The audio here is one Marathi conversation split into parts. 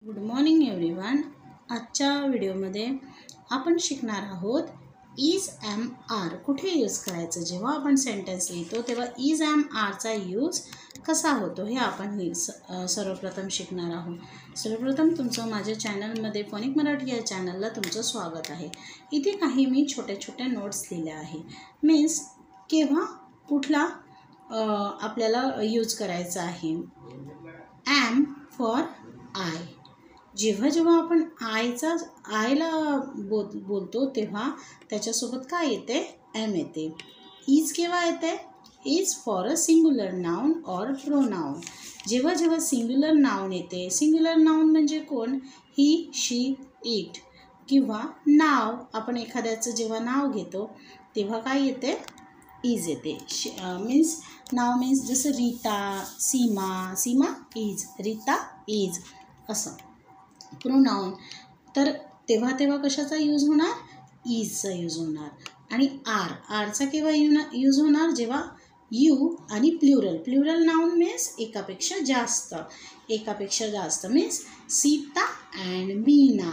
Good morning everyone. आजच्या व्हिडिओमध्ये आपण शिकणार आहोत इज एम आर कुठे यूज करायचं। जेव्हा आपण सेंटेन्स लिहितो तेव्हा इज एम आरचा यूज कसा होतो हे आपण सर्वप्रथम शिकणार आहोत। सर्वप्रथम तुमचं माझ्या चॅनलमध्ये फोनिक मराठी या चॅनलला तुमचं स्वागत आहे। इथे काही मी छोटे छोटे नोट्स लिहिल्या आहे। मीन्स केव्हा कुठला आपल्याला यूज करायचा आहे। Am for I. जेव्हा जेव्हा आपण आयला बोलतो तेव्हा त्याच्यासोबत काय येते, एम येते। इज केव्हा येते, is for a singular noun or pronoun. जेव्हा जेव्हा सिंग्युलर नाउन येते, सिंग्युलर नाउन म्हणजे कोण, ही शी इट, किंवा नाव आपण एखाद्याचं जेव्हा नाव घेतो तेव्हा काय येते, इज येते। मीन्स नाव मीन्स जसं रीता, सीमा, सीमा इज, रीता इज असं। प्रोनाउन तर तेव्हा तेव्हा कशाचा यूज होणार, इजचा यूज होणार। आणि आरचा केव्हा यूज होणार, जेव्हा यू आणि प्लुरल नाउन मीन्स एकापेक्षा जास्त means Sita and Meena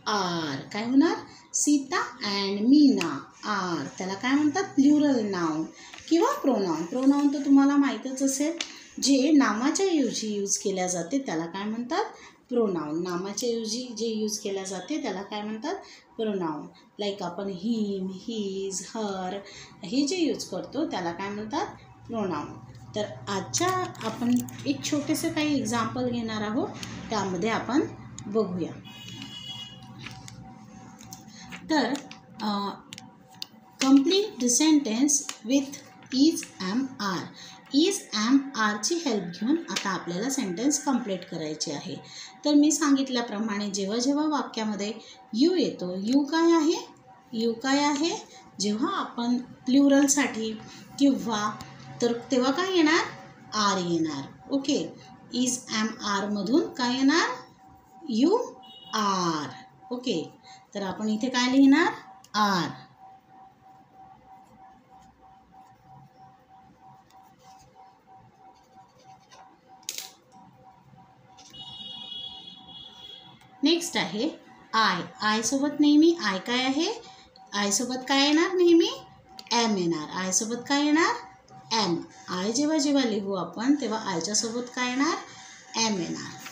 are, काय होणार, सीता अँड मीना आर, त्याला काय म्हणतात, प्लुरल नाउन किंवा प्रोनाउन। प्रोनाउन तर तुम्हाला माहीतच असेल, जे नामाच्या ऐवजी यूज केल्या जाते त्याला काय म्हणतात, प्रोनाउन। नामाच्या ऐवजी जे यूज केल्या जाते त्याला काय म्हणतात, प्रोनाउन। लाईक आपण हिम, हिज, हर हे जे यूज करतो त्याला काय म्हणतात, प्रोनाउन। तर आजच्या आपण एक छोटेसे काही एक्झाम्पल घेणार आहोत, त्यामध्ये आपण बघूया। तर complete the sentence with is am are. Is am आरची हेल्प घेऊन आता आपल्याला सेंटेन्स कंप्लीट करायचे आहे। तर मी सांगितल्याप्रमाणे जेव्हा जेव्हा वाक्यामध्ये यू येतो, यू काय आहे, जेव्हा आपण प्लुरलसाठी किंवा तर तेव्हा काय येणार, आर येणार। ओके, इज एम आरमधून काय येणार, यू आर। ओके, तर आपण इथे काय लिहिणार, आर। नेक्स्ट आहे आय सोबत नेहमी आय काय आहे, आय सोबत काय येणार, नेहमी एम येणार। आय सोबत काय येणार, एम। आय जेव्हा जेव्हा लिहू आपण तेव्हा आयच्या सोबत काय येणार, एम येणार।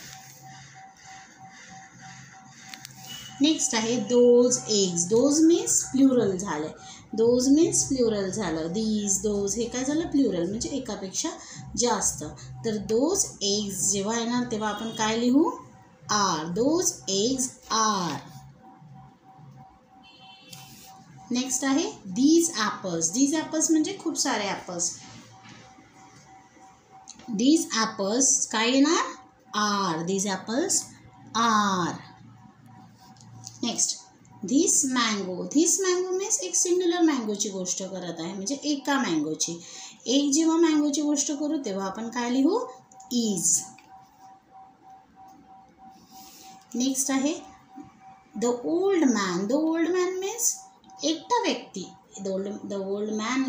नेक्स्ट आहे those eggs. Those means plural झालं, दोज मीन्स प्लुरल झालं। दीज, दोज हे काय झालं, प्लुरल म्हणजे एकापेक्षा जास्त। तर दोज एग्ज जेव्हा येणार तेव्हा आपण काय लिहू, are, those eggs are. Next आहे दीज ॲपल्स। दीज ॲपल्स म्हणजे खूप सारे ॲपल्स। दीज ॲपल्स काय येणार, are, these apples are. Next this mango. This mango means एक सिंग्युलर मँगोची गोष्ट करत आहे, म्हणजे एका मँगोची। एक जेव्हा मँगोची गोष्ट करू तेव्हा आपण काय लिहू, इज। नेक्स्ट आहे the old man. The old man means एकटा व्यक्ती। द ओल्ड मॅन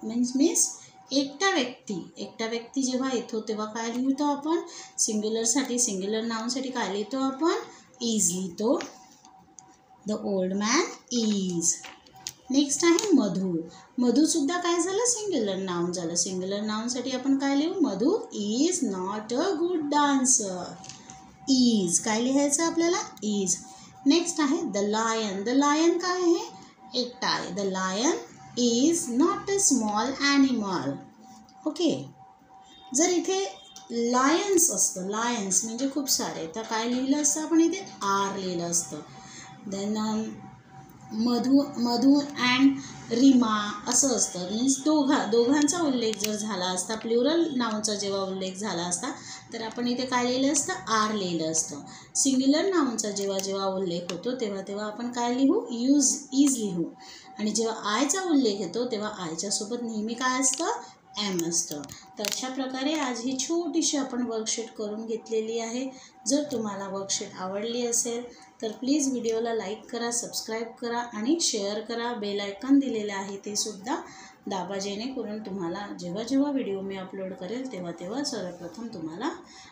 मीन्स एकटा व्यक्ती। एकटा व्यक्ती जेव्हा येतो तेव्हा काय लिहितो आपण, सिंग्युलरसाठी, सिंग्युलर नाउनसाठी काय लिहितो आपण, इज लिहितो। The old man is. Next आहे मधू। मधूसुद्धा काय झालं, सिंग्युलर नाउन झालं। सिंग्युलर नाउनसाठी आपण काय लिहू, Madhu is not a good dancer. Is काय लिहायचं आपल्याला, इज। नेक्स्ट आहे द लायन। द लायन काय आहे, एकटा आहे। The lion is not a small animal. Okay, जर इथे लायन्स असतं, लायन्स म्हणजे खूप सारे, तर काय लिहिलं असतं आपण, इथे आर लिहिलं असतं। देन मधू अँड रीमा असं असतं, मीन्स दोघांचा उल्लेख जर झाला असता, प्लुरल नाउनचा जेव्हा उल्लेख झाला असता तर आपण इथे काय लिहिलं असतं, आर लिहिलं असतं। सिंग्युलर नाउनचा जेव्हा जेव्हा उल्लेख होतो तेव्हा तेव्हा आपण काय लिहू, इज लिहू। आणि जेव्हा आयचा उल्लेख येतो तेव्हा आयच्या सोबत नेहमी काय असतं, एम असतं। तर अशा प्रकारे आज ही छोटीशी आपण वर्कशीट करून घेतलेली आहे। जर तुम्हाला वर्कशीट आवडली असेल तर प्लीज व्हिडिओला लाईक करा, सबस्क्राईब करा आणि शेअर करा। बेल आयकॉन दिलेलं आहे ते सुद्धा दाबा, जेणेकरून तुम्हाला जेव्हा जेव्हा व्हिडिओ मी अपलोड करेल तेव्हा तेव्हा सर्वप्रथम तुम्हाला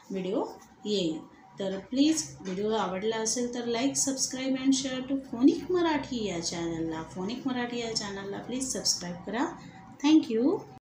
व्हिडिओ येईल। तर प्लीज व्हिडिओ आवडला असेल तर like, subscribe and share to Phonic Marathi या चॅनलला. फोनिक मराठी या चॅनलला प्लीज सबस्क्राईब करा. थँक्यू.